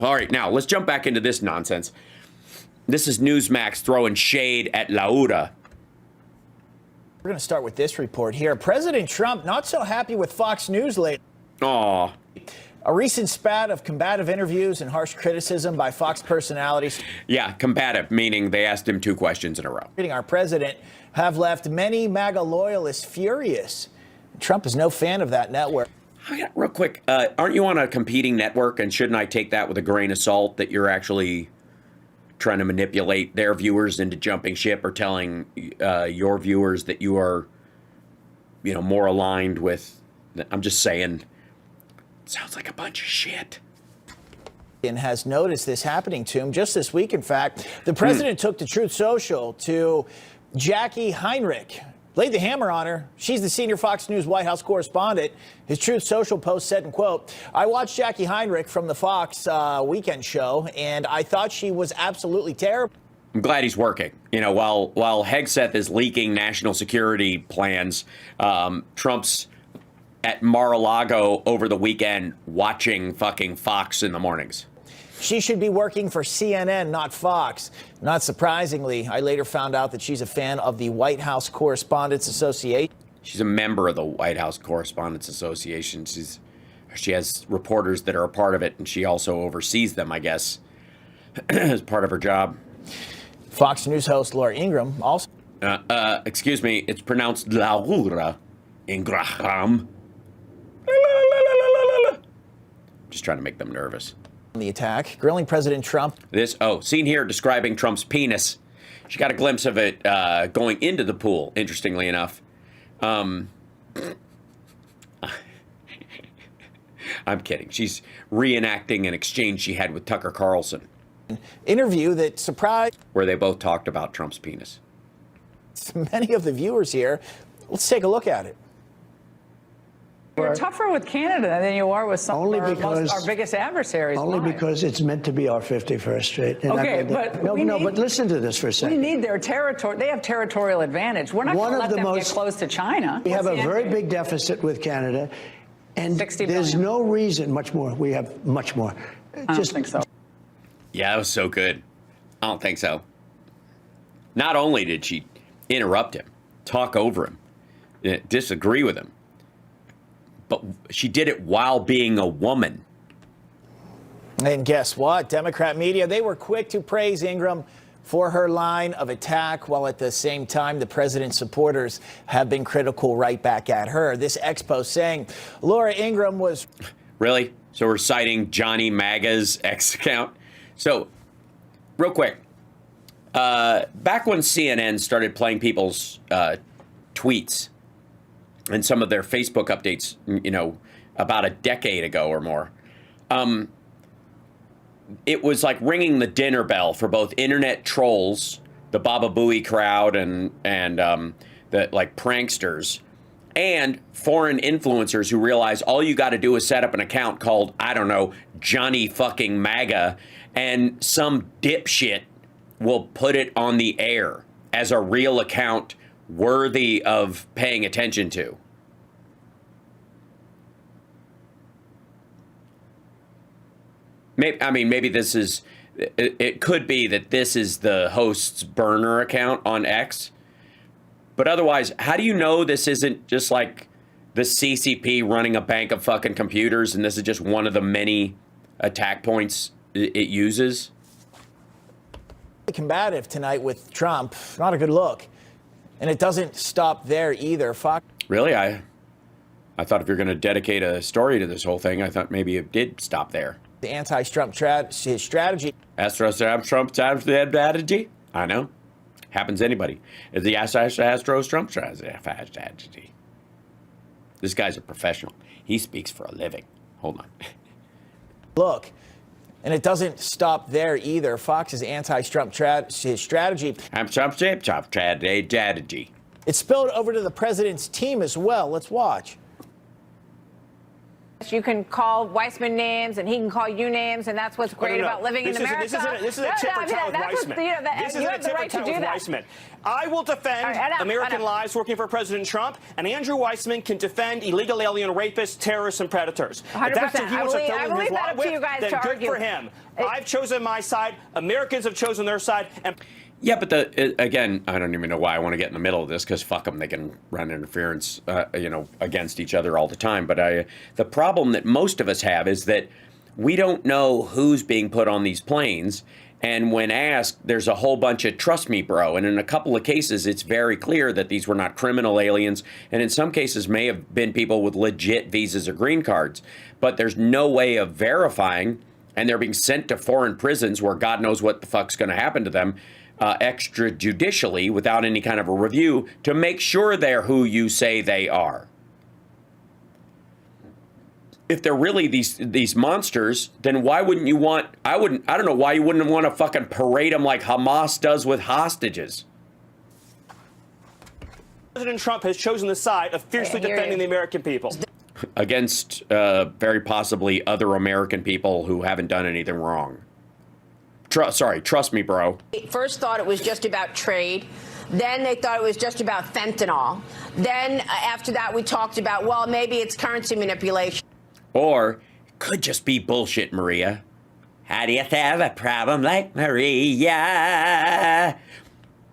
All right, now let's jump back into this nonsense. This is Newsmax throwing shade at Laura. We're going to start with this report here. President Trump not so happy with Fox News lately. Aw. A recent spat of combative interviews and harsh criticism by Fox personalities. Yeah, combative, meaning they asked him 2 questions in a row. Our president have left many MAGA loyalists furious. Trump is no fan of that network. Real quick, aren't you on a competing network, and shouldn't I take that with a grain of salt that you're actually trying to manipulate their viewers into jumping ship, or telling your viewers that you are, more aligned with? I'm just saying, it sounds like a bunch of shit. And has noticed this happening to him just this week. In fact, the president took to Truth Social to Jackie Heinrich, laid the hammer on her. She's the senior Fox News White House correspondent. His Truth Social post said, and quote, "I watched Jackie Heinrich from the Fox weekend show, and I thought she was absolutely terrible." I'm glad he's working. While Hegseth is leaking national security plans, Trump's at Mar-a-Lago over the weekend watching fucking Fox in the mornings. She should be working for CNN, not Fox. Not surprisingly, I later found out that she's a fan of the White House Correspondents Association. She's a member of the White House Correspondents Association. She has reporters that are a part of it, and she also oversees them, I guess, as part of her job. Fox News host Laura Ingraham also. Excuse me, it's pronounced Laura Ingraham. Just trying to make them nervous. The attack, grilling President Trump. Seen here describing Trump's penis. She got a glimpse of it going into the pool, interestingly enough. I'm kidding. She's reenacting an exchange she had with Tucker Carlson. Interview that surprised. Where they both talked about Trump's penis. Many of the viewers here. Let's take a look at it. You're tougher with Canada than you are with some of our biggest adversaries. Only because it's meant to be our 51st Street. Okay, but but listen to this for a second. We need their territory. They have territorial advantage. We're not going to let them get close to China. We have a very big deficit with Canada, and there's no reason. Much more. We have much more. I don't think so. Yeah, that was so good. I don't think so. Not only did she interrupt him, talk over him, disagree with him, but she did it while being a woman. And guess what? Democrat media, they were quick to praise Ingraham for her line of attack, while at the same time, the president's supporters have been critical right back at her. This expo saying Laura Ingraham was... Really? So we're citing Johnny MAGA's X account? So, real quick, back when CNN started playing people's tweets and some of their Facebook updates, about a decade ago or more, it was like ringing the dinner bell for both internet trolls, the Baba Booey crowd, and the pranksters, and foreign influencers who realize all you got to do is set up an account called, I don't know, Johnny fucking MAGA, and some dipshit will put it on the air as a real account worthy of paying attention to. Maybe this is, it could be that this is the host's burner account on X. But otherwise, how do you know this isn't just like the CCP running a bank of fucking computers, and this is just one of the many attack points it uses? Combative tonight with Trump. Not a good look. And it doesn't stop there either. Fox. Really? I thought if you're going to dedicate a story to this whole thing, I thought maybe it did stop there. The anti-Trump strategy. Trump strategy? I know. Happens to anybody. It's the Trump strategy. This guy's a professional. He speaks for a living. Hold on. Look. And it doesn't stop there either. Fox's anti-Trump strategy. It spilled over to the president's team as well. Let's watch. You can call Weissman names, and he can call you names, and that's what's great about living in America. This is a tit for tat with Weissman. This is a tit for tat with Weissman. I will defend American lives working for President Trump, and Andrew Weissman can defend illegal alien rapists, terrorists, and predators. 100%. If that's what he wants to fill in his that law you guys with, then good for him. I've chosen my side. Americans have chosen their side. And yeah, but again, I don't even know why I want to get in the middle of this, because fuck them, they can run interference, against each other all the time. But the problem that most of us have is that we don't know who's being put on these planes. And when asked, there's a whole bunch of trust me, bro. And in a couple of cases, it's very clear that these were not criminal aliens. And in some cases may have been people with legit visas or green cards. But there's no way of verifying. And they're being sent to foreign prisons where God knows what the fuck's going to happen to them. Extrajudicially, without any kind of a review, to make sure they're who you say they are. If they're really these monsters, then why wouldn't you want? I don't know why you wouldn't want to fucking parade them like Hamas does with hostages. President Trump has chosen the side of fiercely defending the American people against very possibly other American people who haven't done anything wrong. Trust me, bro. First thought it was just about trade. Then they thought it was just about fentanyl. Then after that, we talked about, well, maybe it's currency manipulation. Or could just be bullshit, Maria. How do you have a problem like Maria?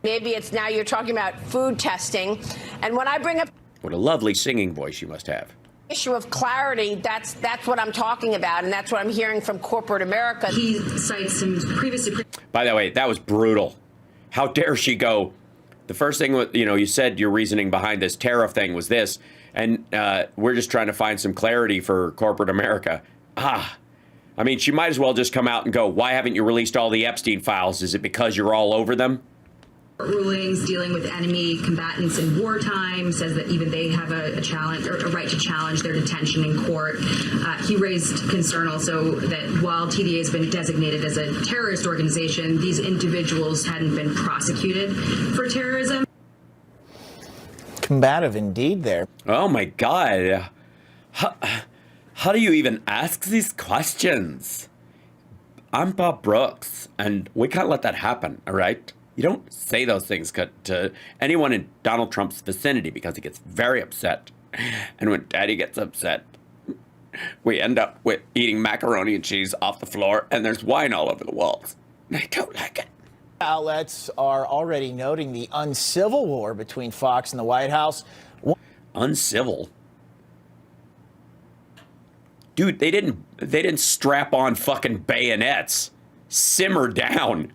Maybe it's now you're talking about food testing. And when I bring up what a lovely singing voice you must have. Issue of clarity, that's what I'm talking about, and that's what I'm hearing from corporate America. He cites some previous. By the way, that was brutal. How dare she go? The first thing, you said your reasoning behind this tariff thing was this, and we're just trying to find some clarity for corporate America. I mean, she might as well just come out and go, why haven't you released all the Epstein files? Is it because you're all over them? Rulings dealing with enemy combatants in wartime, says that even they have a challenge or a right to challenge their detention in court. He raised concern also that while TDA has been designated as a terrorist organization, these individuals hadn't been prosecuted for terrorism. Combative indeed there. Oh my God. How do you even ask these questions? I'm Bob Brooks, and we can't let that happen, all right? You don't say those things to anyone in Donald Trump's vicinity because he gets very upset. And when Daddy gets upset, we end up with eating macaroni and cheese off the floor, and there's wine all over the walls. I don't like it. Outlets are already noting the uncivil war between Fox and the White House. Uncivil? Dude, they didn't strap on fucking bayonets. Simmer down.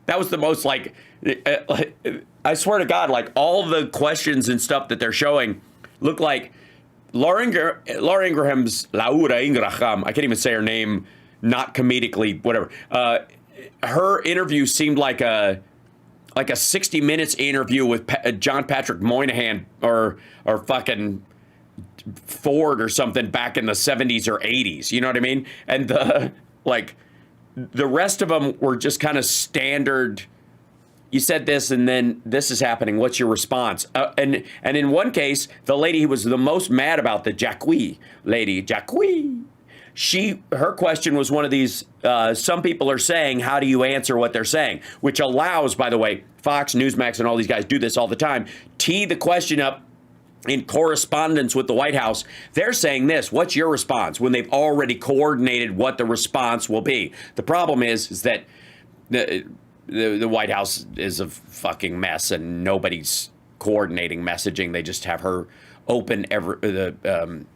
That was the most, I swear to God, all the questions and stuff that they're showing look like Laura Ingraham's, Laura Ingraham, I can't even say her name, not comedically, whatever. Her interview seemed like a 60 Minutes interview with John Patrick Moynihan or fucking Ford or something back in the 70s or 80s. You know what I mean? And the rest of them were just kind of standard. You said this, and then this is happening. What's your response? And in one case, the lady who was the most mad about the Jacqui lady, her question was one of these. Some people are saying, how do you answer what they're saying? Which allows, by the way, Fox, Newsmax, and all these guys do this all the time. Tee the question up in correspondence with the White House. They're saying this, what's your response? When they've already coordinated what the response will be. The problem is that the White House is a fucking mess and nobody's coordinating messaging. They just have her open Caroline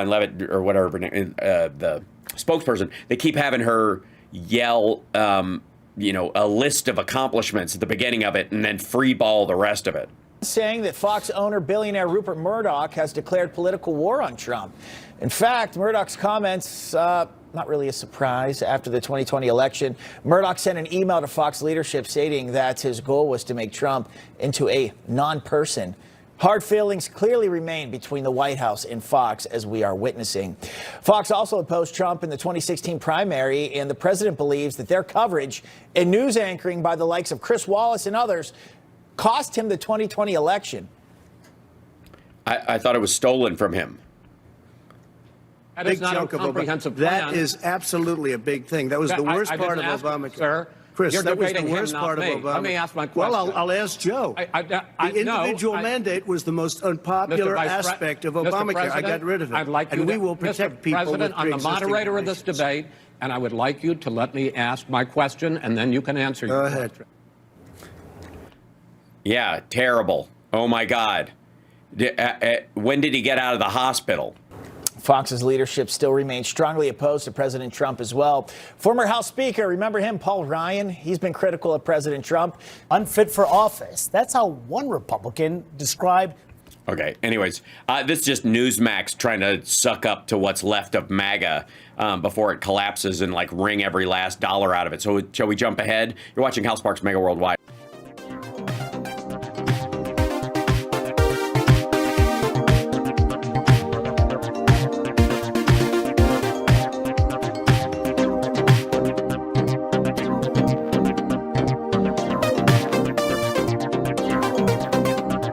Leavitt or whatever, the spokesperson. They keep having her yell, a list of accomplishments at the beginning of it and then free ball the rest of it. Saying that Fox owner billionaire Rupert Murdoch has declared political war on Trump. In fact, Murdoch's comments, not really a surprise. After the 2020 election, Murdoch sent an email to Fox leadership stating that his goal was to make Trump into a non-person. Hard feelings clearly remain between the White House and Fox, as we are witnessing. Fox also opposed Trump in the 2016 primary, and the president believes that their coverage and news anchoring by the likes of Chris Wallace and others cost him the 2020 election. I thought it was stolen from him. big chunk of Obamacare. That is absolutely a big thing. That was the worst part of Obamacare. Sir. Chris, You're that was the debating worst him, part of not me. Obama. Let me ask my question. Well, I'll ask Joe. The individual mandate was the most unpopular aspect of Obamacare. I got rid of it. I'd like you and we will protect Mr. people President, with I'm the pre-existing moderator of this conditions. debate, and I would like you to let me ask my question, and then you can answer your ahead. question. Yeah, terrible. Oh, my God. When did he get out of the hospital? Fox's leadership still remains strongly opposed to President Trump as well. Former House Speaker, remember him, Paul Ryan? He's been critical of President Trump. Unfit for office. That's how one Republican described. Okay, anyways, this is just Newsmax trying to suck up to what's left of MAGA before it collapses and, like, wring every last dollar out of it. So shall we jump ahead? You're watching Hal Sparks Mega Worldwide.